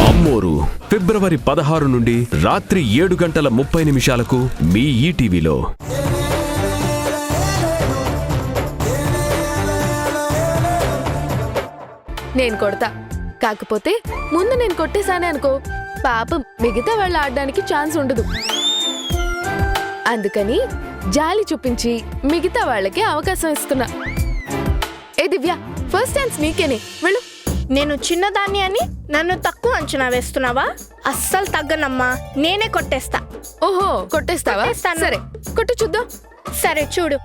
అమ్మోరు ఫిబ్రవరి 16 నుండి రాత్రి 7:30 మీ ఈటీవీలో. నేను కొడతా, కాకపోతే ముందు నేను కొట్టేశానే అనుకో, పాపం మిగతా వాళ్ళు ఆడడానికి ఛాన్స్ ఉండదు. అందుకని జాలి చూపించి మిగతా వాళ్ళకి అవకాశం ఇస్తున్నా. ఏ దివ్య, ఫస్ట్ ఛాన్స్ నీకేనే, వెళ్ళు. నేను చిన్నదాన్ని అని నన్ను తక్కువ అంచనా వేస్తున్నావా? అస్సలు తగ్గనమ్మా, నేనే కొట్టేస్తా. ఓహో, కొట్టేస్తావా? సరే, కొట్టు చూద్దాం. సరే చూడు.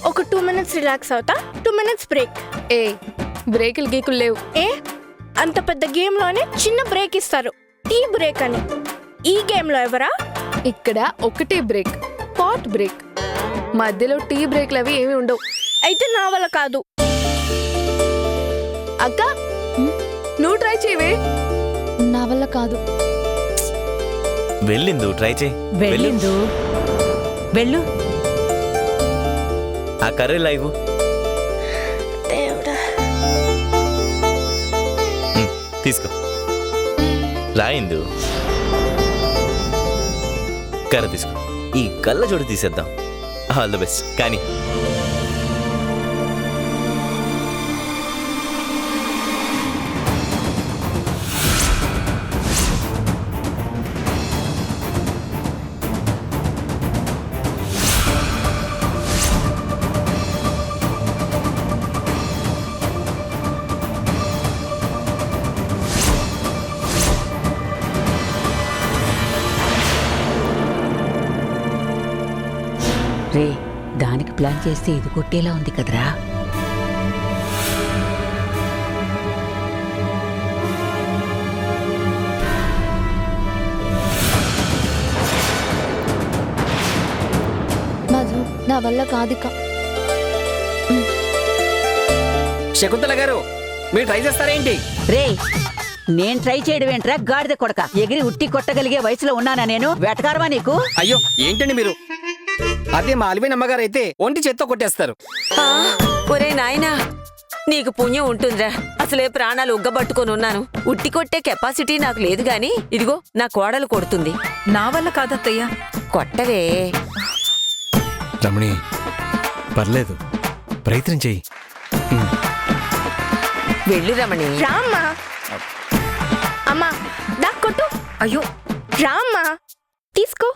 ఒక 2 minutes రిలాక్స్ అవుతా. 2 minutes బ్రేక్. ఏ బ్రేకులు గీకులు లేవు. ఏ అంత పెద్ద గేమ్ లోనే చిన్న బ్రేక్ ఇస్తారు, టీ బ్రేక్ అని. ఈ గేమ్ లో ఎవరా? ఇక్కడ ఒకటే బ్రేక్, పాట్ బ్రేక్. మధ్యలో టీ బ్రేక్లు అవి ఏమి ఉండవు. అయితే నా వల్ల కాదు. అక్క, నువ్వు ట్రై చేయవే. నా వల్ల కాదు. వెళ్ళిందు ట్రై చేయి. వెళ్ళిందు వెళ్ళు. ఆ కర్రీ లైవ్ దేవుడా. తీసుకో. రాయిందు కర్ర తీసుకో. ఈ కళ్ళ జోడు తీసేద్దాం. All the best. కానీ రే, దానికి ప్లాన్ చేస్తే ఇది కొట్టేలా ఉంది కదరా. మధు, నా వల్ల కాదిక. శకుంతల గారు, మీరు ట్రై చేస్తారేంటి? రే, నేను ట్రై చేయడం ఏంట్రా గాడిద కొడక. ఎగిరి ఉట్టి కొట్టగలిగే వయసులో ఉన్నానా నేను? వేటకారమా నీకు? అయ్యో ఏంటండి మీరు? అదే మా అలివైన అమ్మగారు అయితే ఒంటి చేత్తో కొట్టేస్తారు. ఒరే నాయనా, నీకు పుణ్యం ఉంటుందిరా. అసలే ప్రాణాలు ఉగ్గబట్టుకొని ఉన్నాను. ఉట్టి కొట్టే కెపాసిటీ నాకు లేదు గాని, ఇదిగో నా కోడలు కొడుతుంది. నా వల్ల కాదత్తయ్యా. కొట్టవే. రమణి, పర్లేదు, ప్రయత్నం చెయ్యి. వెళ్ళు రమణి. రామ్మా. అమ్మా, నాకు కొట్టు. అయ్యో, రామ్మా, తీసుకో.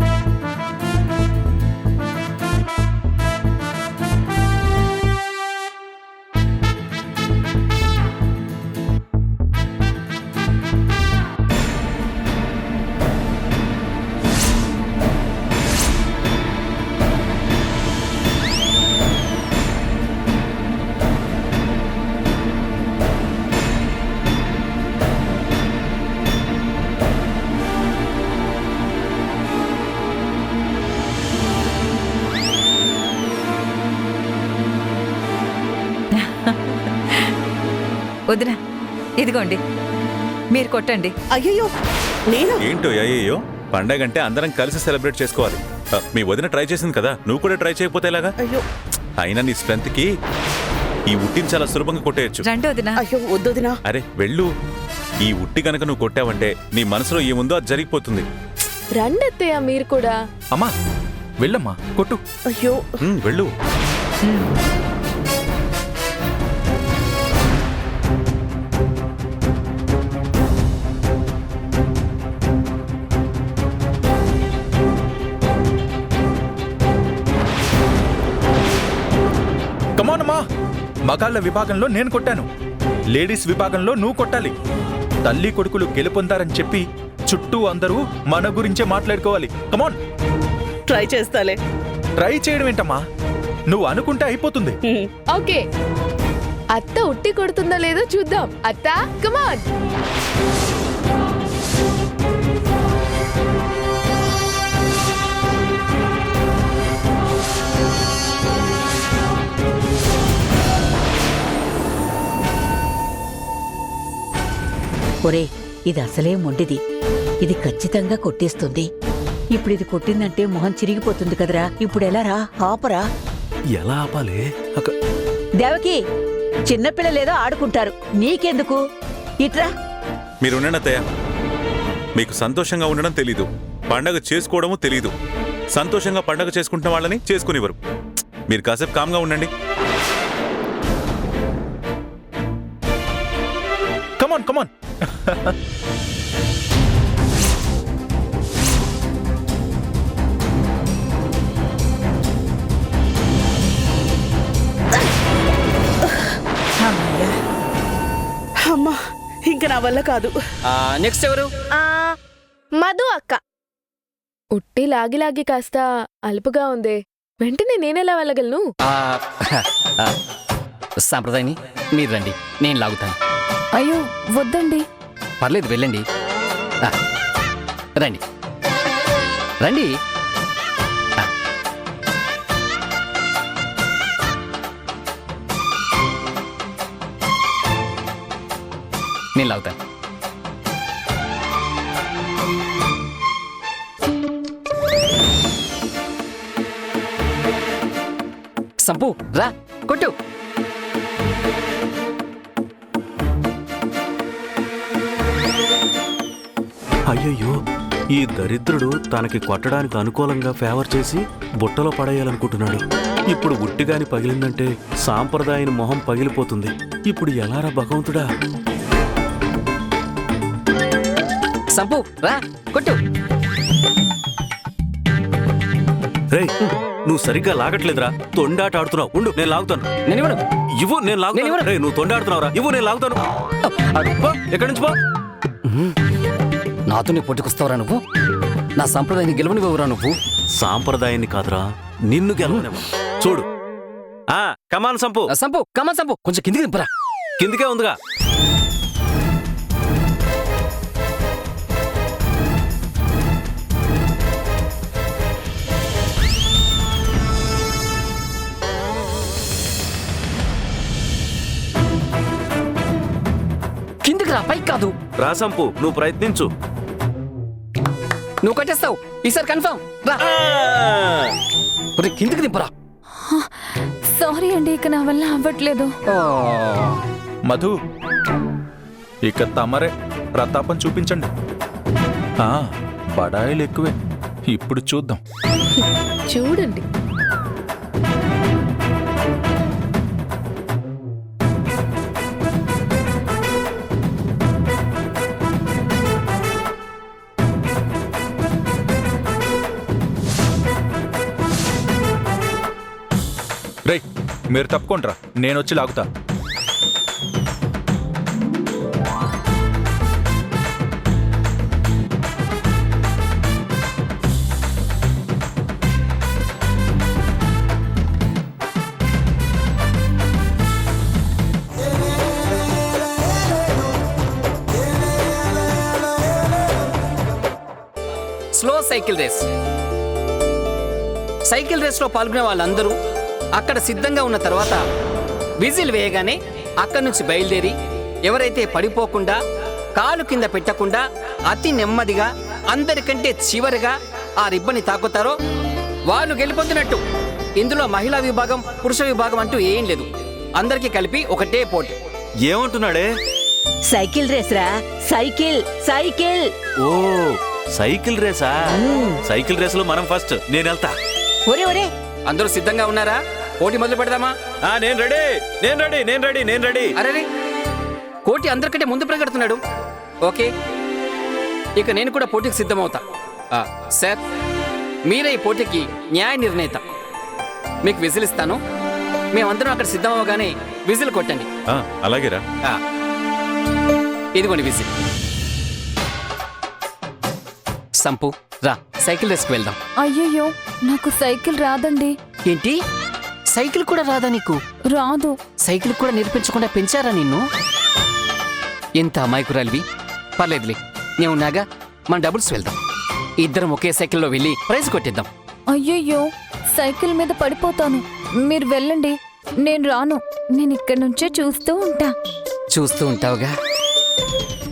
వదినా, ఇదిగోండి, మీరు కొట్టండి. అయ్యో, నేను ఏంటో అయ్యో, పండగంటే అందరం కలిసి సెలబ్రేట్ చేసుకోవాలి. మీ వదిన ట్రై చేసింది కదా, నువ్వు కూడా ట్రై చేయకపోతే ఎలాగా? అయ్యో, అయినా నీ స్ట్రెంత్ కి ఈ ఉట్టిని చాలా సులభంగా కొట్టేయచ్చు. రండి వదినా. అయ్యో వద్దొదినా. అరే వెళ్ళు. ఈ ఉట్టి కనుక నువ్వు కొట్టావంటే నీ మనసులో ఏముందో అది జరిగిపోతుంది. రండి అత్తయ్య, మీరు కూడా. అమ్మా వెళ్ళమ్మా, కొట్టు. అయ్యో వెళ్ళు. మగాళ్ళ విభాగంలో నేను కొట్టాను, లేడీస్ విభాగంలో నువ్వు కొట్టాలి. తల్లి కొడుకులు గెలుపొందారని చెప్పి చుట్టూ అందరూ మన గురించే మాట్లాడుకోవాలి. కమాన్, ట్రై చేస్తాలే. ట్రై చేయడం ఏంటమ్మా, నువ్వు అనుకుంటే అయిపోతుంది. ఓకే, అత్త ఉట్టి కొడుతుందో లేదో చూద్దాం. అత్త కమాన్. ఒరే, ఇది అసలే మొండిది. ఇది ఖచ్చితంగా కొట్టేస్తుంది. ఇప్పుడు ఇది కొట్టిందంటే మొహం చిరిగిపోతుంది కదరా. ఇప్పుడు ఎలా రా, ఆపరా. ఎలా ఆపాలి? దేవకి, చిన్నపిల్లలేదో ఆడుకుంటారు, నీకెందుకు? ఇట్రా. మీరు ఉండండి అత్తయ్య. మీకు సంతోషంగా ఉండడం తెలీదు, పండగ చేసుకోవడము తెలీదు. సంతోషంగా పండగ చేసుకుంటున్న వాళ్ళని చేసుకునివ్వరు. మీరు కాసేపు కామ్గా ఉండండి. కమాన్ కమాన్. అమ్మా, ఇంక నా వల్ల కాదు. నెక్స్ట్ ఎవరు? మధు అక్క. ఉట్టి లాగి లాగి కాస్త అలుపుగా ఉందే, వెంటనే నేనెలా వెళ్ళగలను? సాంప్రదాయని మీరు రండి, నేను లాగుతాను. అయ్యో వద్దండి. పర్లేదు, వెళ్ళండి. రండి రండి. నేను లాగుతాను. సంపు రా, కొట్టు. అయ్యయ్యో, ఈ దరిద్రుడు తనకి కొట్టడానికి అనుకూలంగా ఫేవర్ చేసి బుట్టలో పడేయాలనుకుంటున్నాడు. ఇప్పుడు ఉట్టిగాని పగిలిందంటే సాంప్రదాయని మొహం పగిలిపోతుంది. ఇప్పుడు ఎలారా భగవంతుడా? సంపు రా, కొట్టు. రేయ్, నువ్వు సరిగ్గా లాగట్లేదురా, తొండాట ఆడుతున్నావు. ఉండు, నేను లాగుతాను. నేను ఇవ్వను. ఇవ్వు, నేను లాగుతాను. రేయ్, నువ్వు తొండాడుతున్నావురా, ఇవ్వు, నేను లాగుతాను. పో, ఎక్కడి నుంచి పో. నాతోనే పొట్టుకొస్తావురా నువ్వు? నా సంప్రదాయాన్ని గెలవనివ్వరా నువ్వు? సాంప్రదాయాన్ని కాదురా, నిన్ను గెలవనేమో. చూడు. కమాన్ సంపు. సంపు, కమాన్ సంపు, కొంచెం కిందికి దింపరా. కిందికే ఉందిగా. కిందికి రా, పైకి కాదు. రా సంపు, నువ్వు ప్రయత్నించు. నువ్వు కట్టేస్తావు ఈసారి, కన్ఫర్మ్. రా, కిందికి దింపరా. సారీ అండి, ఇక నా వల్ల అవ్వట్లేదు. మధు, ఇక తమరే ప్రతాపం చూపించండి. బడాయిలు ఎక్కువే, ఇప్పుడు చూద్దాం. చూడండి. రేయ్, మీరు తప్పుకోండ్రా, నేను వచ్చి లాగుతా. Slow cycle race. సైకిల్ రేస్లో పాల్గొనే వాళ్ళందరూ అక్కడ సిద్ధంగా ఉన్న తర్వాత విజిల్ వేయగానే అక్కడి నుంచి బయలుదేరి ఎవరైతే పడిపోకుండా, కాలు కింద పెట్టకుండా అతి నెమ్మదిగా అందరికంటే చివరిగా ఆ రిబ్బన్ని తాకుతారో వాళ్ళు గెలిపొందినట్టు. ఇందులో మహిళా విభాగం, పురుష విభాగం అంటూ ఏం లేదు, అందరికీ కలిపి ఒకటే పోటీ. ఏమంటున్నాడే? సైకిల్ రేస్ రా, సైకిల్ సైకిల్. ఓ, సైకిల్ రేసా? సైకిల్ రేసులో మనం ఫస్ట్. నేను వెళ్తా. ఒరే ఒరే, అందరూ సిద్ధంగా ఉన్నారా? పోటీ మొదలు పెడదామా? నేను రెడీ, నేను రెడీ, నేను రెడీ, నేను రెడీ. అరే, కోటి అందరికంటే ముందు పరిగెడుతున్నాడు. ఓకే, ఇక నేను కూడా పోటీకి సిద్ధమవుతా. సార్, మీరే ఈ పోటీకి న్యాయ నిర్ణేత. మీకు విజిల్ ఇస్తాను, మేమందరం అక్కడ సిద్ధం అవ్వగానే విజిల్ కొట్టండి. ఆ, అలాగేరా. ఆ, ఇదిగోండి విజిల్. సంపు రా, సైకిల్ రేసుకు వెళ్దాం. అయ్యయ్యో నాకు సైకిల్ రాదండి. ఏంటి, సైకిల్ కూడా రాదా నీకు? రాదు. సైకిల్ కూడా నేర్పించకుండా పెంచారా నిన్ను? ఎంత అమాయకురాలివి. పర్లేదులే, నేను ఉన్నాగా, మన డబుల్స్ వెళ్దాం. ఇద్దరం ఒకే సైకిల్లో వెళ్ళి ప్రైజ్ కొట్టిద్దాం. అయ్యయ్యో సైకిల్ మీద పడిపోతాను. మీరు వెళ్ళండి, నేను రాను. నేను ఇక్కడి నుంచే చూస్తూ ఉంటా. చూస్తూ ఉంటావుగా,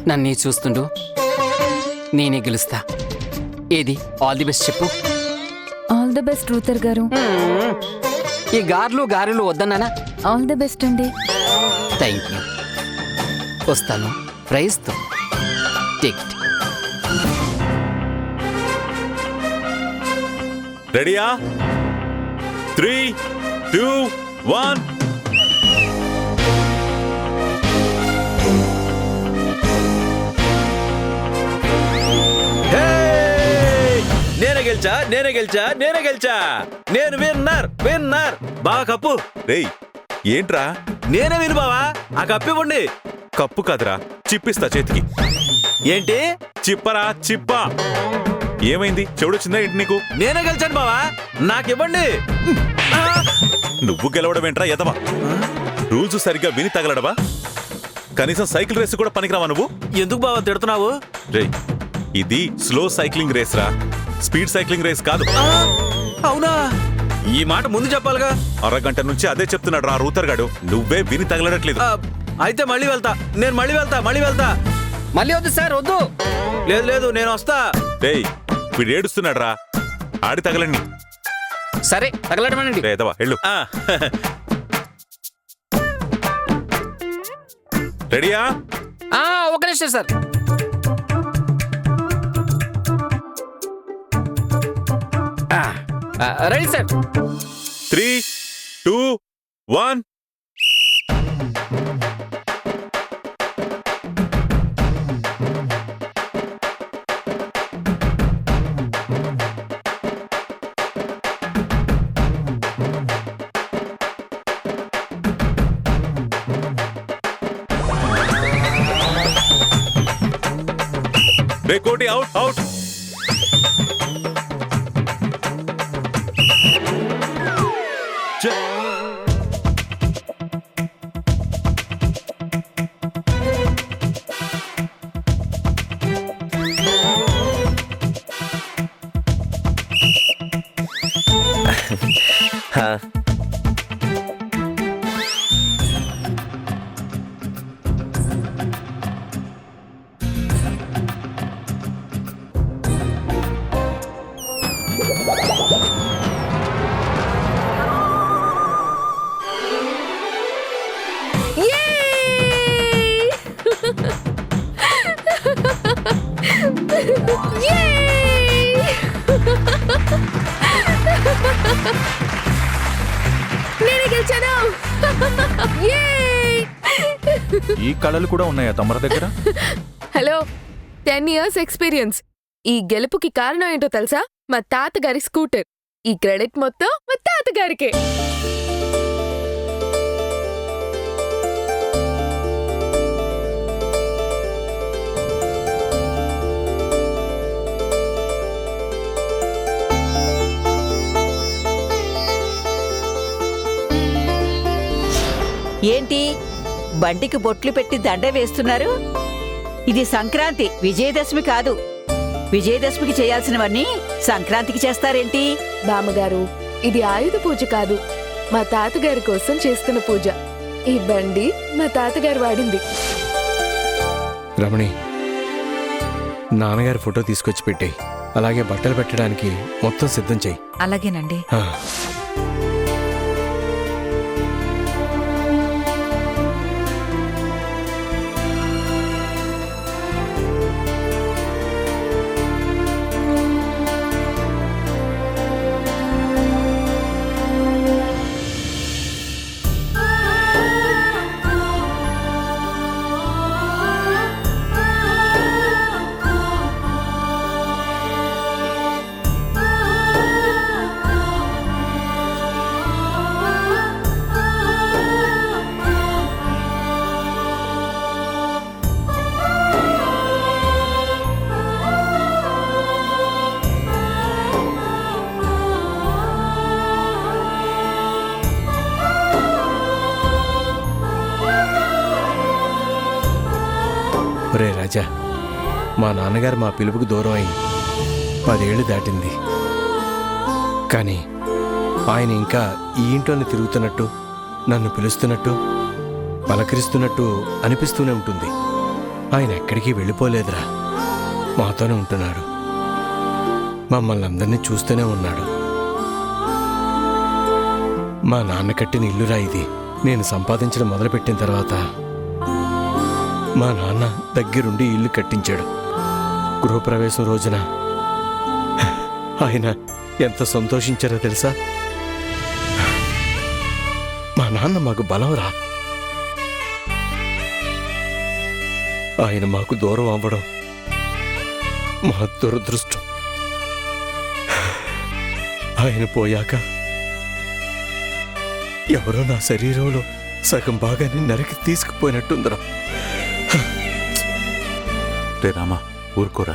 నన్నే చూస్తుండు. నేనే గెలుస్తా. ఏది, ఆల్ ది బెస్ట్ చెప్పు. ఆల్ ది బెస్ట్ రూతర్ గారు. ఈ గారెలు వద్దన్నానా? ఆల్ ది బెస్ట్ అండి. Thank you. వస్తాను ప్రైజ్తో. టికెట్ రెడీయా? 3, 2, 1. నేనే గెలిచా. నేను విన్నర్. బాగా కప్పు. రేయ్, ఏంట్రా? నేనే విను బావా, ఆ కప్పు ఇవ్వండి. కప్పు కాదురా, చిప్పిస్తా చేతికి. ఏంటి? చిప్పరా, చిప్ప. ఏమైంది? చెవుడొచ్చిందా ఏంటి నీకు? నేనే గెలిచాను బావా, నాకివ్వండి. నువ్వు గెలవడం ఏంట్రా ఎదవా? రూల్స్ సరిగ్గా విని తగలడవా? కనీసం సైకిల్ రేసు కూడా పనికిరావా నువ్వు? ఎందుకు బావా తిడుతున్నావు? రేయ్, ఇది స్లో సైక్లింగ్ రేస్ రా, స్పీడ్ సైక్లింగ్ రేస్ కాదు. అవునా? ఈ మాట ముందు చెప్పాలిగా. అరగంట నుంచి అదే చెప్తున్నాడు రా రూతర్ గాడు. నువ్వే విని తగలడట్లేదు. అయితే మళ్ళీ వెళ్తా. నేను మళ్ళీ వెళ్తా. మళ్ళీ వద్దు సార్, వద్దు. లేదు నేను వస్తా. రేయ్, వీడు ఏడుస్తున్నాడు రా, ఆడి తగలండి. సరే, తగలడమనండి. ఎదవా వెళ్ళు. రెడీయా? ఒక నిమిషం సార్. Ready sir. 3, 2, 1. రే కోటి, అవుట్. నేనే గెలిచాను. ఈ కళలు కూడా ఉన్నాయా తమర దగ్గర? Hello, 10 years experience. ఈ గెలుపుకి కారణం ఏంటో తెలుసా? మా తాతగారి స్కూటర్. ఈ క్రెడిట్ మొత్తం మా తాతగారికే. ఏంటి బండికి బొట్లు పెట్టి దండ వేస్తున్నారు? ఇది సంక్రాంతి, విజయదశమి కాదు. విజయదశమికి చేయాల్సినవన్నీ సంక్రాంతికి చేస్తారేంటి? బామ్మగారు, ఇది ఆయుధ పూజ కాదు, మా తాతగారి కోసం చేస్తున్న పూజ. ఈ బండి మా తాతగారు వాడింది. రమణి, నాన్నగారి ఫోటో తీసుకొచ్చి పెట్టేయి. అలాగే బట్టలు పెట్టడానికి మొత్తం సిద్ధం చెయ్యి. అలాగేనండి. ఒరే రాజా, మా నాన్నగారు మా పిలుపుకి దూరం అయి 10 ఏళ్ళు దాటింది. కానీ ఆయన ఇంకా ఈ ఇంట్లోనే తిరుగుతున్నట్టు, నన్ను పిలుస్తున్నట్టు, పలకరిస్తున్నట్టు అనిపిస్తూనే ఉంటుంది. ఆయన ఎక్కడికి వెళ్ళిపోలేదురా, మాతోనే ఉంటున్నాడు. మమ్మల్ని అందరినీ చూస్తూనే ఉన్నాడు. మా నాన్న కట్టిన ఇల్లురా ఇది. నేను సంపాదించడం మొదలుపెట్టిన తర్వాత మా నాన్న దగ్గరుండి ఇల్లు కట్టించాడు. గృహప్రవేశం రోజున ఆయన ఎంత సంతోషించారో తెలుసా? మా నాన్న మాకు బలంరా. ఆయన మాకు దూరం అవ్వడం మా దురదృష్టం. ఆయన పోయాక ఎవరో నా శరీరంలో సగం భాగాన్ని నరికి తీసుకుపోయినట్టుందిరా. రే రామా, ఊరుకోరా.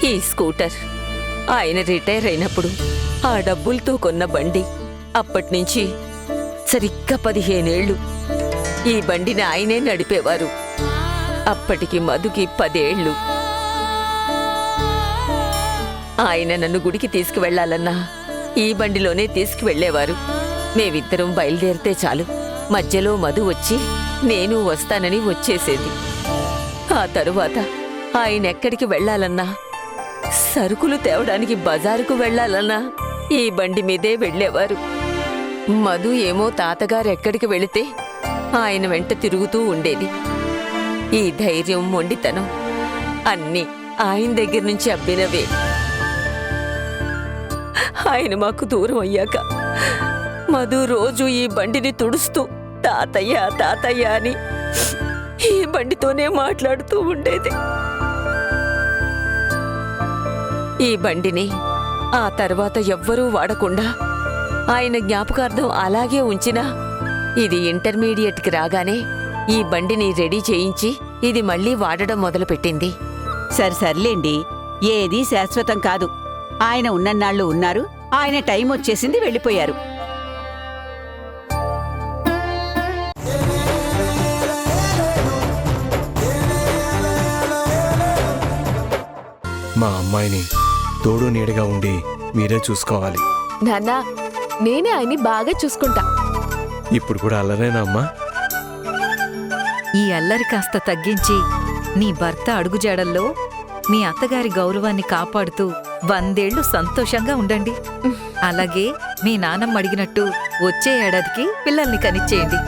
ఈ స్కూటర్ ఆయన రిటైర్ అయినప్పుడు ఆ డబ్బులతో కొన్న బండి. అప్పటినుంచి సరిగ్గా 15 ఏళ్ళు ఈ బండిని ఆయనే నడిపేవారు. అప్పటికి మధుకి 10 ఏళ్ళు. ఆయన నన్ను గుడికి తీసుకువెళ్లాలన్నా ఈ బండిలోనే తీసుకువెళ్లేవారు. మేమిద్దరం బయలుదేరితే చాలు, మధ్యలో మధు వచ్చి నేను వస్తానని వచ్చేసేది. ఆ తరువాత ఆయన ఎక్కడికి వెళ్లాలన్నా, సరుకులు తేవడానికి బజారుకు వెళ్లాలన్నా ఈ బండి మీదే వెళ్లేవారు. మధు ఏమో తాతగారు ఎక్కడికి వెళితే ఆయన వెంట తిరుగుతూ ఉండేది. ఈ ధైర్యం, మొండితనం అన్నీ ఆయన దగ్గర నుంచి అబ్బినవే. ఆయన మాకు దూరం అయ్యాక మధు రోజు ఈ బండిని తుడుస్తూ తాతయ్య తాతయ్య అని ఈ బండితోనే మాట్లాడుతూ ఉండేది. ఈ బండిని ఆ తర్వాత ఎవ్వరూ వాడకుండా ఆయన జ్ఞాపకార్థం అలాగే ఉంచినా, ఇది ఇంటర్మీడియట్కి రాగానే ఈ బండిని రెడీ చేయించి ఇది మళ్ళీ వాడడం మొదలుపెట్టింది. సర్లేండి, ఏదీ శాశ్వతం కాదు. ఆయన ఉన్నన్నాళ్ళు ఉన్నారు, ఆయన టైం వచ్చేసింది, వెళ్ళిపోయారు. మా అమ్మాయిని తోడు నీడగా ఉండి మీరే చూసుకోవాలి. నాన్న, నేనే ఆయన్ని బాగా చూసుకుంటా. ఇప్పుడు కూడా అల్లరేనా అమ్మా? ఈ అల్లరి కాస్త తగ్గించి నీ భర్త అడుగుజాడల్లో మీ అత్తగారి గౌరవాన్ని కాపాడుతూ 100 ఏళ్లు సంతోషంగా ఉండండి. అలాగే మీ నాన్నమ్మ అడిగినట్టు వచ్చే ఏడాదికి పిల్లల్ని కనిచ్చేయండి.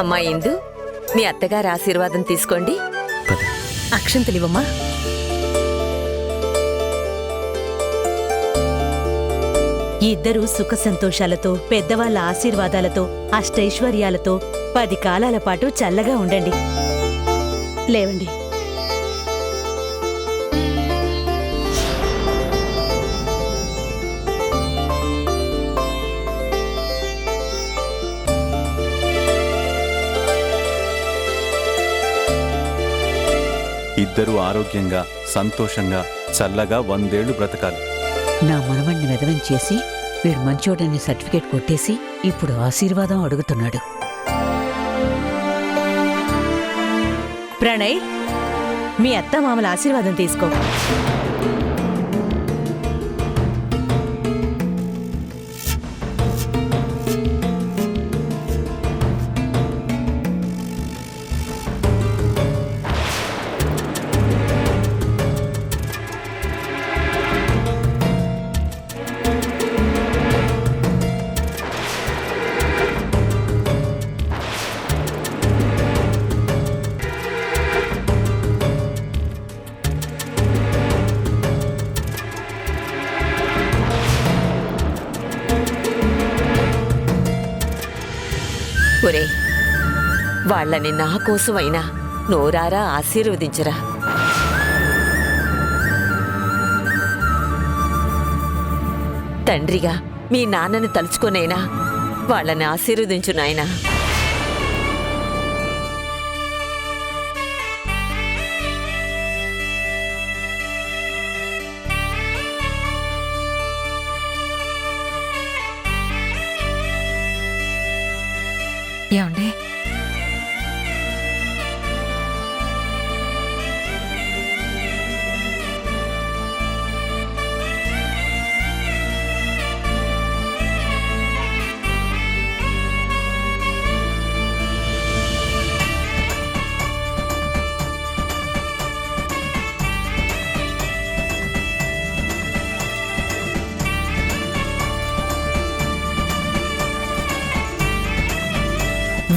అమ్మా ఇందు, మీ అత్తగారి ఆశీర్వాదం తీసుకోండి. అక్షంతలివమ్మా. ఇద్దరూ సుఖ సంతోషాలతో, పెద్దవాళ్ల ఆశీర్వాదాలతో, అష్టైశ్వర్యాలతో 10 కాలాల పాటు చల్లగా ఉండండి. లేవండి. ఇద్దరూ ఆరోగ్యంగా, సంతోషంగా, చల్లగా 100 ఏళ్లు బ్రతకాలి. నా మనవణ్ణి వెధవం చేసి వీడు మంచోడని సర్టిఫికేట్ కొట్టేసి ఇప్పుడు ఆశీర్వాదం అడుగుతున్నాడు. ప్రణయ్, మీ అత్త మామల ఆశీర్వాదం తీసుకో. ఒరే, వాళ్ళని నా కోసమైనా నోరారా ఆశీర్వదించరా. తండ్రిగా మీ నాన్నని తలుచుకొనైనా వాళ్ళని ఆశీర్వదించు నాయనా.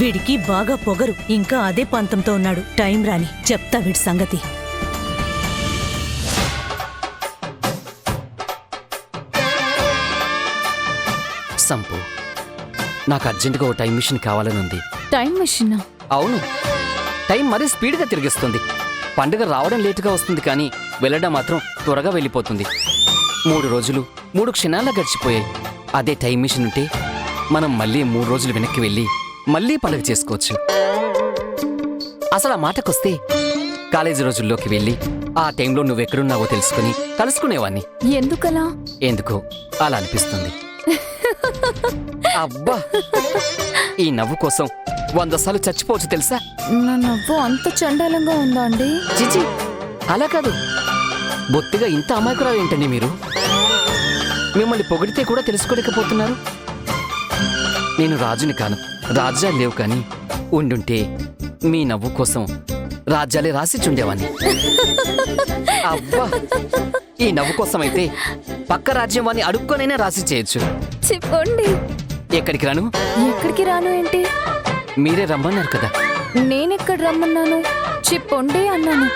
వీడికి బాగా పొగరు, ఇంకా అదే పంతంతో ఉన్నాడు. టైం రాని చెప్తా వీడి సంగతి. సంపు, నాకు అర్జెంటుగా ఓ టైం మిషన్ కావాలని ఉంది. Time machine? అవును, టైం మరీ స్పీడ్గా తిరిగిస్తుంది. పండుగ రావడం లేటుగా వస్తుంది, కానీ వెళ్ళడం మాత్రం త్వరగా వెళ్ళిపోతుంది. 3 రోజులు 3 క్షణాల్లో గడిచిపోయాయి. అదే టైం మిషన్ ఉంటే మనం మళ్ళీ 3 రోజులు వెనక్కి వెళ్ళి మళ్ళీ పండుగ చేసుకోవచ్చు. అసలు ఆ మాటకొస్తే కాలేజీ రోజుల్లోకి వెళ్ళి ఆ టైంలో నువ్వెక్కడున్నావో తెలుసుకుని కలుసుకునేవాణ్ణి. ఎందుకలా? ఎందుకో అలా అనిపిస్తుంది. అబ్బా, ఈ నవ్వు కోసం 100 సార్లు చచ్చిపోవచ్చు తెలుసా? నా నవ్వు అంత చండాలంగా ఉందా అండి? చిచి, అలా కాదు. బొత్తిగా ఇంత అమాయకురాలు ఏంటండి మీరు? మిమ్మల్ని పొగిడితే కూడా తెలుసుకోలేకపోతున్నారు. నేను రాజుని కాను, రాజ్యాలు లేవు, కానీ ఉండుంటే మీ నవ్వు కోసం రాజ్యాలే రాసి చుండేవాణ్ణి. అబ్బా, ఈ నవ్వు కోసం అయితే పక్క రాజ్యం వాణ్ణి అడుక్కొనైనా రాసి చేయొచ్చు. చెప్పండి. ఎక్కడికి రాను? ఎక్కడికి రాను ఏంటి? మీరే రమ్మన్నారు కదా. నేనెక్కడ రమ్మన్నాను? చెప్పండి అన్నాను.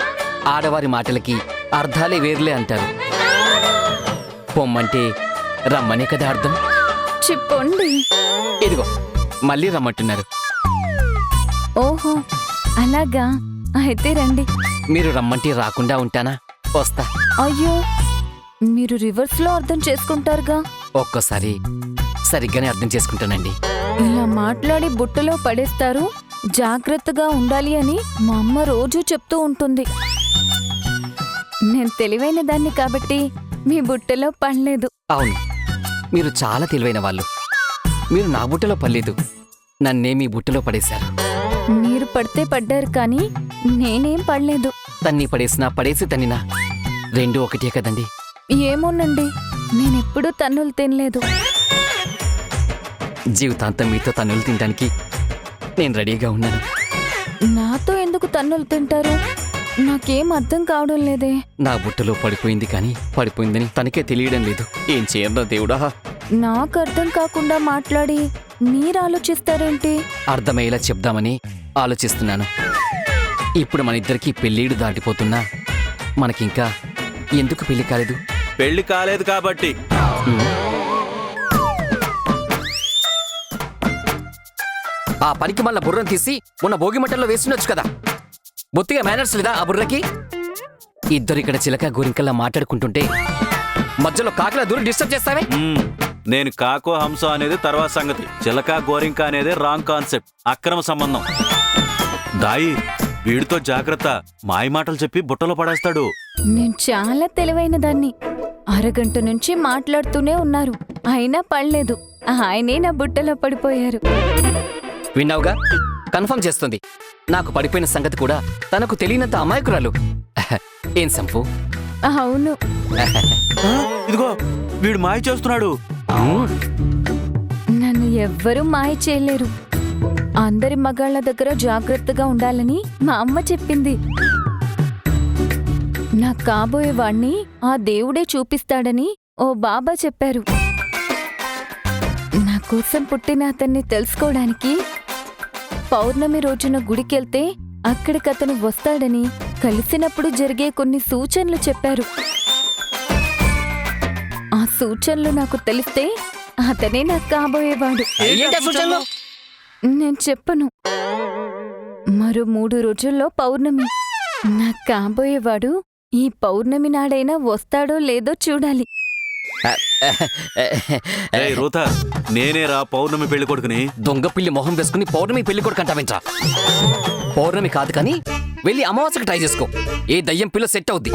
ఆడవారి మాటలకి అర్థాలే వేర్లే అంటారు. పొమ్మంటే రమ్మనే కదా అర్థం. చెప్పండి. ఇదిగో మళ్ళీ రమ్మంటున్నారు. ఓహో, అలాగా, అయితే రండి. మీరు రమ్మంటే రాకుండా ఉంటానా? వస్తా. అయ్యో, మీరు రివర్స్ లో అర్థం చేసుకుంటారుగా. ఒక్కోసారి సరిగ్గానే అర్థం చేసుకుంటానండి. ఇలా మాట్లాడి బుట్టలో పడేస్తారు, జాగ్రత్తగా ఉండాలి అని మా అమ్మ రోజూ చెప్తూ ఉంటుంది. నేను తెలివైన దాన్ని కాబట్టి మీ బుట్టలో పడలేదు. అవును, మీరు చాలా తెలివైన వాళ్ళు. మీరు నా బుట్టలో పడలేదు, నన్నే మీ బుట్టలో పడేశారు. మీరు పడితే పడ్డారు, కానీ నేనేం పడలేదు. తన్ని పడేసినా పడేసి తన్నినా రెండూ ఒకటే కదండి. ఏమోనండి, నేనెప్పుడూ తన్నులు తినలేదు. జీవితాంతం మీతో తన్నులు తినడానికి నేను రెడీగా ఉన్నాను. నాతో ఎందుకు తన్నులు తింటారు? నాకేం అర్థం కావడం లేదే. నా బుట్టలో పడిపోయింది, కానీ పడిపోయిందని తనకే తెలియడం లేదు. ఏం చేయను దేవుడా? నాకు అర్థం కాకుండా మాట్లాడి మీరు ఆలోచిస్తారేంటి? అర్థమయ్యేలా చెప్దామని ఆలోచిస్తున్నాను. ఇప్పుడు మన ఇద్దరికి పెళ్ళీడు దాటిపోతున్నా మనకింకా ఎందుకు పెళ్లి కాలేదు? పెళ్లి కాలేదు కాబట్టి. ఆ పనికి మళ్ళా బుర్రను తీసి ఉన్న భోగి మంటల్లో వేస్తుండొచ్చు కదా. బొత్తిగా మేనర్స్ లేదా ఆ బుర్రకి? ఇద్దరు ఇక్కడ చిలక గోరింకల్లా మాట్లాడుకుంటుంటే మధ్యలో కాకిలా దూరం డిస్టర్బ్ చేస్తావే? నేను కాకో హంస అనేది తర్వాత సంగతి. చిలక గోరింక అనేది రాంగ్ కాన్సెప్ట్, అక్రమ సంబంధం. దాయి, వీడితో జాగ్రత్త. మాయ మాటలు చెప్పి బుట్టలో పడేస్తాడు. నేను చాలా తెలివైన దాన్ని. అరగంట నుంచి మాట్లాడుతూనే ఉన్నారు, అయినా పడలేదు. ఆయనే నా బుట్టలో పడిపోయారు. విన్నావుగా, కన్ఫర్మ్ చేస్తుంది. నాకు పడిపోయిన సంగతి కూడా తనకు తెలియనంత అమాయకురాలు. ఏం సంపు? అవును. ఇదిగో వీడు మాయ చేస్తున్నాడు. నన్ను ఎవ్వరూ మాయ చేయలేరు. అందరి మగాళ్ళ దగ్గర జాగ్రత్తగా ఉండాలని మా అమ్మ చెప్పింది. నా కాబోయే వాణ్ణి ఆ దేవుడే చూపిస్తాడని ఓ బాబా చెప్పారు. నా కోసం పుట్టిన అతన్ని తెలుసుకోవడానికి పౌర్ణమి రోజున గుడికెళ్తే అక్కడికతను వస్తాడని, కలిసినప్పుడు జరిగే కొన్ని సూచనలు చెప్పారు. ఆ సూచనలు నాకు తెలిస్తే అతనే నాకు కాబోయేవాడు. నేను చెప్పను. మరో 3 రోజుల్లో పౌర్ణమి. నాకు కాబోయేవాడు ఈ పౌర్ణమి నాడైనా వస్తాడో లేదో చూడాలి. రూతా, నేనేరా పౌర్ణమి పెళ్లి కొడుకుని. దొంగ పిల్లి మొహం వేసుకుని పౌర్ణమి పెళ్లి కొడుకు అంటావేంట్రా? పౌర్ణమి కాదు, కానీ వెళ్ళి అమావాస్యకి ట్రై చేసుకో. ఏ దయ్యం పిల్ల సెట్ అవుద్ది.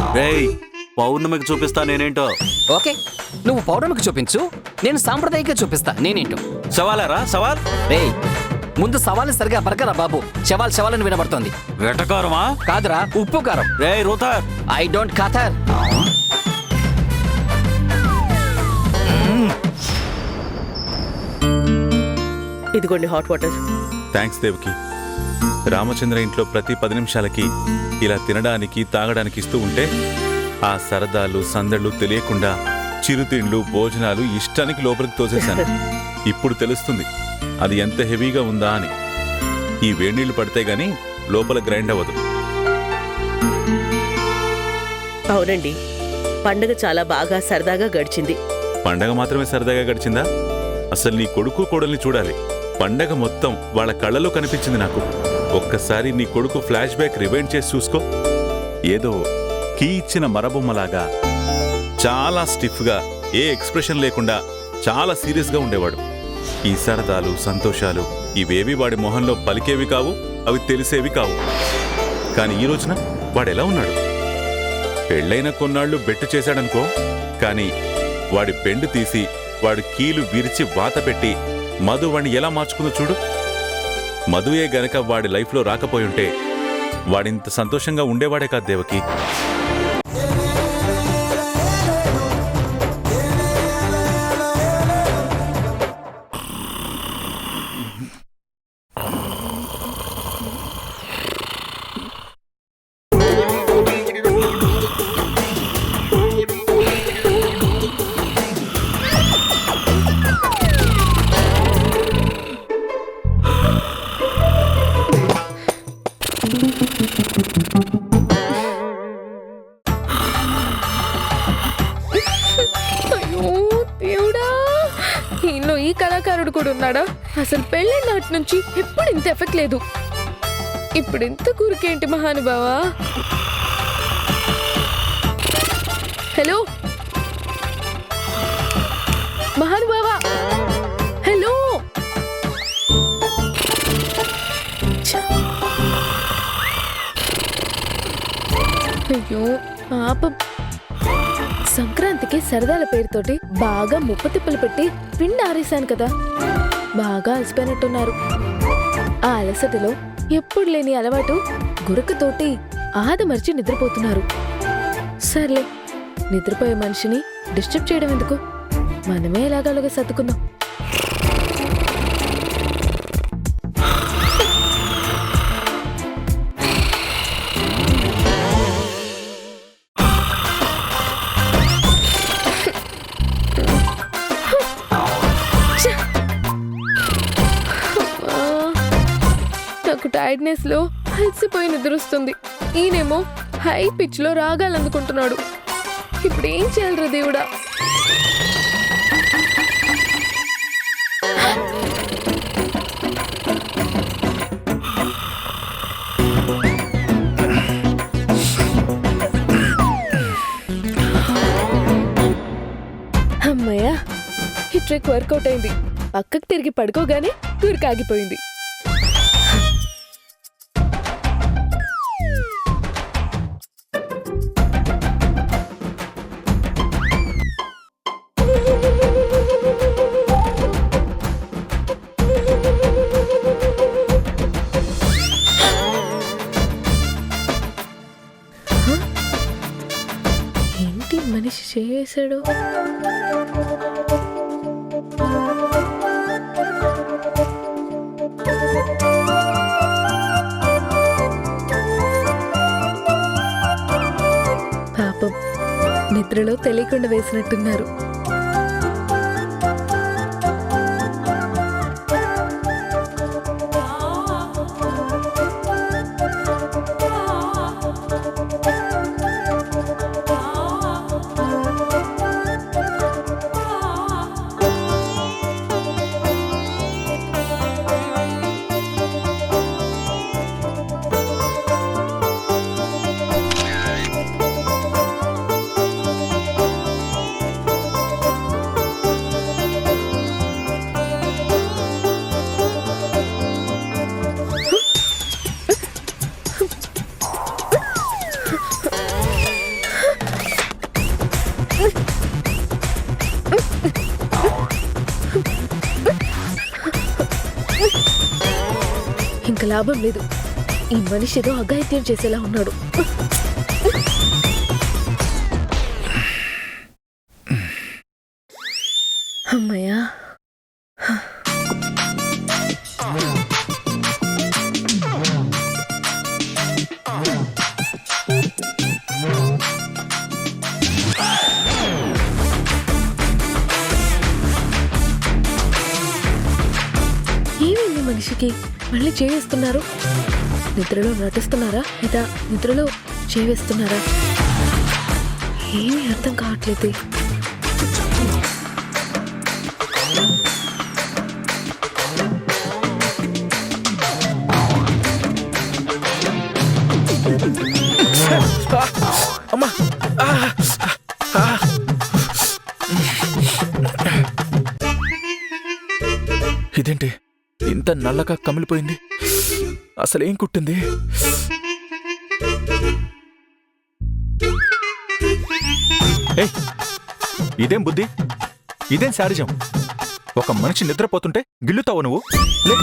పౌర్ణమికి చూపిస్తా నేనేంటో. ఓకే, నువ్వు పౌర్ణమికి చూపించు, నేను సాంప్రదాయిక చూపిస్తా నేనేంటో. సవాలారా సవాల్? ముందు సవాల్ సరిగా పరకరా బాబు. శవాలని వినబడుతోంది. వెటకారమా? కాదురా, ఉప్పు కారం. రూతా, ఐ డోంట్ కాథర్. ఇదిగోండి హాట్ వాటర్. థ్యాంక్స్ దేవ్కి. రామచంద్ర ఇంట్లో ప్రతి 10 నిమిషాలకి ఇలా తినడానికి తాగడానికి ఇస్తూ ఉంటే ఆ సరదాలు సందళ్ళు తెలియకుండా చిరుతిండ్లు భోజనాలు ఇష్టానికి లోపలికి తోసేశాను. ఇప్పుడు తెలుస్తుంది అది ఎంత హెవీగా ఉందా అని. ఈ వేడినీళ్లు పడితే గాని లోపల గ్రైండ్ అవ్వదు. అవునండి, పండగ చాలా బాగా సరదాగా గడిచింది. పండగ మాత్రమే సరదాగా గడిచిందా? అసలు నీ కొడుకు కోడల్ని చూడాలి. పండగ మొత్తం వాళ్ళ కళ్ళలో కనిపించింది నాకు. ఒక్కసారి నీ కొడుకు ఫ్లాష్ బ్యాక్ రివైండ్ చేసి చూసుకో. ఏదో కీ ఇచ్చిన మరబొమ్మలాగా చాలా స్టిఫ్గా, ఏ ఎక్స్ప్రెషన్ లేకుండా చాలా సీరియస్గా ఉండేవాడు. ఈ సరదాలు సంతోషాలు ఇవేవి వాడి మొహంలో పలికేవి కావు, అవి తెలిసేవి కావు. కానీ ఈ రోజున వాడెలా ఉన్నాడు? పెళ్ళైన కొన్నాళ్లు బెట్టు చేశాడనుకో, కానీ వాడి బెండు తీసి వాడి కీలు విరిచి వాత పెట్టి మధు వాణ్ణి ఎలా మార్చుకుందో చూడు. మధుయే గనక వాడి లైఫ్లో రాకపోయుంటే వాడింత సంతోషంగా ఉండేవాడే కాదు దేవకి. అయ్యో దేవుడా, ఈయనలో ఈ కళాకారుడు కూడా ఉన్నాడా? అసలు పెళ్ళైన నాటి నుంచి ఎప్పుడు ఇంత ఎఫెక్ట్ లేదు. ఇప్పుడు ఇంత కూరికేంటి మహానుభావా? Hello మహానుభావా, hello. అయ్యో పాపం, సంక్రాంతికి సరదాల పేరుతోటి బాగా ముప్ప తిప్పలు పెట్టి పిండి ఆరేశాను కదా, బాగా అలసిపోయినట్టున్నారు. ఆ అలసటలో ఎప్పుడు లేని అలవాటు గురకతోటి ఆదమర్చి నిద్రపోతున్నారు. సర్లే, నిద్రపోయే మనిషిని డిస్టర్బ్ చేయడం ఎందుకు, మనమే ఎలాగలాగా సర్దుకుందాం. నాకు టైర్డ్నెస్ లో అలసిపోయి నిద్రొస్తుంది. ఈయనేమో హై పిచ్ లో రాగాలు అందుకుంటున్నాడు. ఇప్పుడు ఏం చేయాలరా దేవుడా? అమ్మయ్యా, ఈ ట్రిక్ వర్కౌట్ అయింది. పక్కకు తిరిగి పడుకోగానే గురికాగిపోయింది. ఏంటి మనిషి చేశాడు? పాపం, నిద్రలో తెలియకుండా వేసినట్టున్నారు. ఇంకా లాభం లేదు. ఈ మనిషి ఏదో అఘాయిత్యం చేసేలా ఉన్నాడు. అమ్మయ్యా, ఏమైంది మనిషి? మనిషికి మళ్ళీ చేయిస్తున్నారు? నిద్రలో నటిస్తున్నారా లేదా నిద్రలో చేవేస్తున్నారా? ఏమీ అర్థం కావట్లేదు. అమ్మా! ఇదేంటి ఇంత నల్లగా కమిలిపోయింది? అసలేం కుట్టింది? ఏయ్, ఇదేం బుద్ధి? ఇదేం శాడిజం? ఒక మనిషి నిద్రపోతుంటే గిల్లుతావు నువ్వు? లే.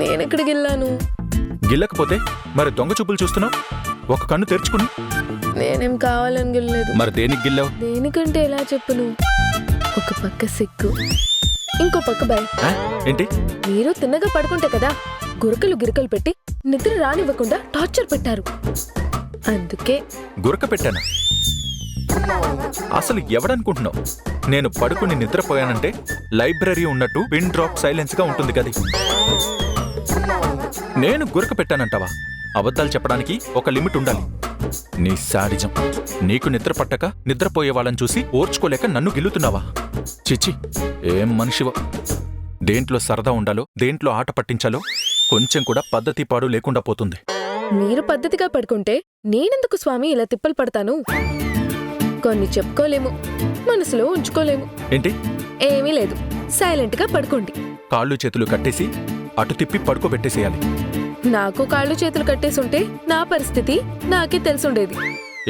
నేనెక్కడికి వెళ్ళాను? గిల్లకపోతే మరి దొంగ చూపులు చూస్తున్నావు? ఒక కన్ను తెరుచుకుని. నేనేం కావాలని గిల్లలేదు. మరి దేనికి గిల్లావు? దేనికంటే ఎలా చెప్పును? ఒక పక్క సిగ్గు, ఇంకో పక్క భయం. ఏంటి? మీరు తిన్నగా పడుకుంటే కదా గురకలు గిరకలు పెట్టి నిద్ర రానివ్వకుండా టార్చర్ పెట్టారు. అందుకే. గురక పెట్టానా? అసలు ఎవడనుకుంటున్నావు? నేను పడుకుని నిద్రపోయానంటే లైబ్రరీ ఉన్నట్టు పిన్ డ్రాప్ సైలెన్స్ గా ఉంటుంది కదా. నేను గురక పెట్టానంటావా? అబద్ధాలు చెప్పడానికి ఒక లిమిట్ ఉండాలి. నీ శాడిజం. నీకు నిద్ర పట్టక నిద్రపోయే వాళ్ళని చూసి ఓర్చుకోలేక నన్ను గిల్లుతున్నావా? చిచి, ఏం మనిషివో. దేంట్లో సరదా ఉండాలో, దేంట్లో ఆట పట్టించాలో కొంచెం కూడా పద్ధతి పాడు లేకుండా పోతుంది. మీరు పద్ధతిగా పడుకుంటే నేనెందుకు స్వామి ఇలా తిప్పలు పడతాను? కొన్ని చెప్పుకోలేము, మనసులో ఉంచుకోలేము. ఏంటి? ఏమీ లేదు, సైలెంట్ గా పడుకోండి. కాళ్ళు చేతులు కట్టేసి అటు తిప్పి పడుకోబెట్టేసేయాలి. నాకు కాళ్ళు చేతులు కట్టేసుంటే నా పరిస్థితి నాకే తెలుసుండేది.